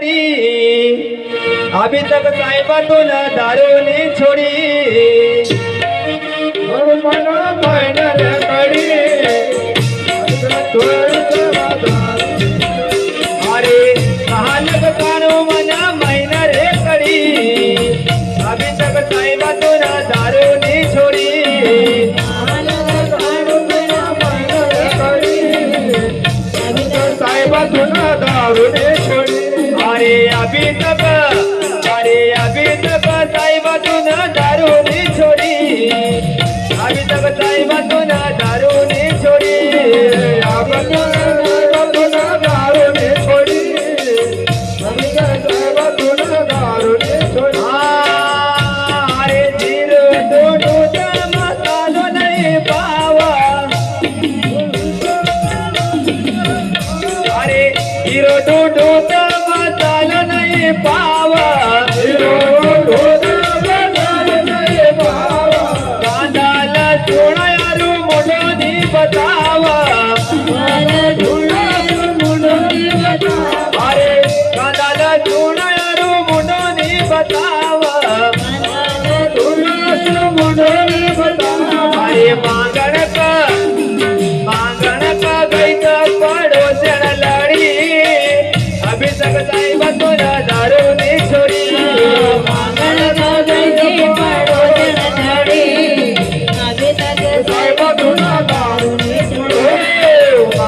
कड़ी अभी तक साहिबा तो न दारू नहीं छोड़ी मना मैंने रे कड़ी अरे कहा लग कानो मना मैंने रे कड़ी अभी तक साहिबा तो न दारू नहीं छोड़ी साहिबा तू ना दारू ने छोड़ी अरे अभी तक साहिबा तू न दारू नहीं छोड़ी अभी तक साहिबा तू न दारू नहीं छोड़ी अब तू ना दारू ने छोड़ी अभी साहिबा तू ना दारू ने छोड़ी अरे जीरो दोनों मसालो नहीं पावा अरे जीरो दोनों मसालो नहीं पावा कांदाला सोना यारू मोठो नी बतावा अरे कांदाला सोना यारू मोठो नी बतावा अरे मांगण का गई तो पड़ो जन लड़ी अभी तक साहिबा तो न दारू नहीं छोड़ी साहिबा तू ना दारू ने छोड़ी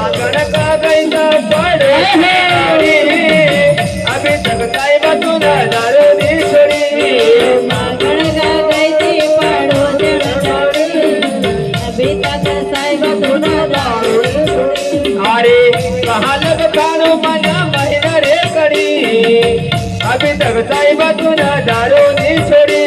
मांगण का गई तो पड़ो जन लड़ी अभी तक साहिबा तो न दारू नहीं छोड़ी अरे कहा लग कानो मना महीना रे कड़ी अभी तक साहिबा तू न दारू नहीं छोड़ी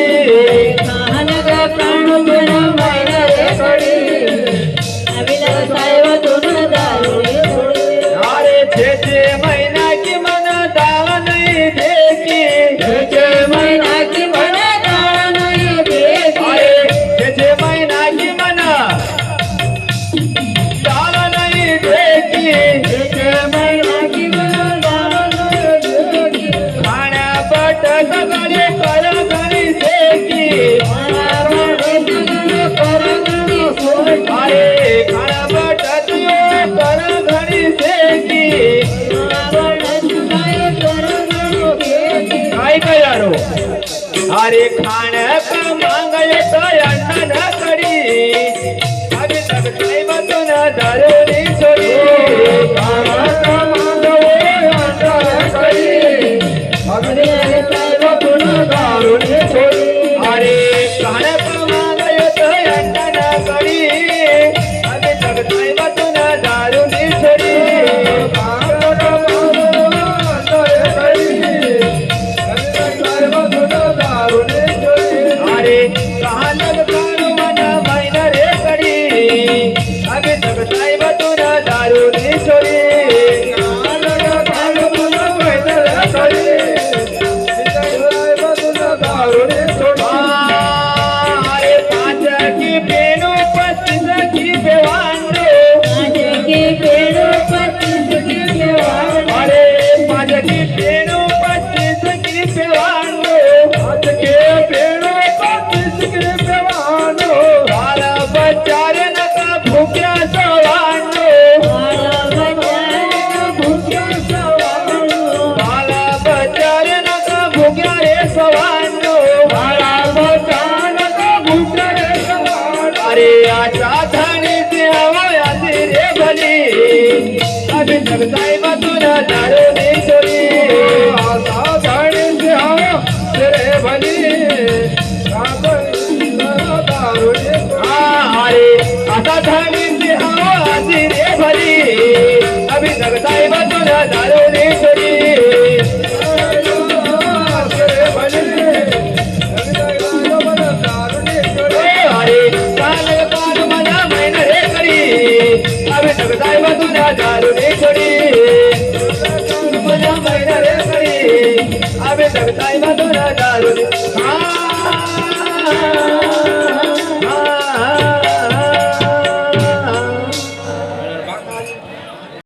अरे छे महीना की मन दाव नहीं देखी अरे छे महीना की मन दाव नहीं देखी खाना बट सगळे कर घरी देखी अरे खाना बट तुयो कर घरी देखी काय यारो अरे खाण का मांगय तो अन्न न कड़ी अभी तक साहिबा तो न दारू नहीं छोड़ी अरे खाण का मांगय तो अन्न न कड़ी अभी तक साहिबा तो न दारू नहीं छोड़ी अरे कहा लग कानो मना महीना रे कड़ी अभी तक साहिबा तो न दारू नहीं छोड़ी अरे 5 की पेनो 25 की बेवानो अरे 5 की पेनो 25 की बेवानो बाल बच्चारे नका भूख्या सवानो बाल बच्चारे नका भूख्या रे सवानो अरे आशा धानी से हवायाची रे भली अभी तक साहिबा तू न दारू नहीं छोड़ी अरे आशा धानी से हवायाची रे भली अभी तक साहिबा तू न दारू नहीं छोड़ी अरे कान कान मना मैंने रे करी अभी तक साहिबा तू न दारू नहीं छोड़ी मना मैंने रे करी अभी तक साहिबा तू न दारू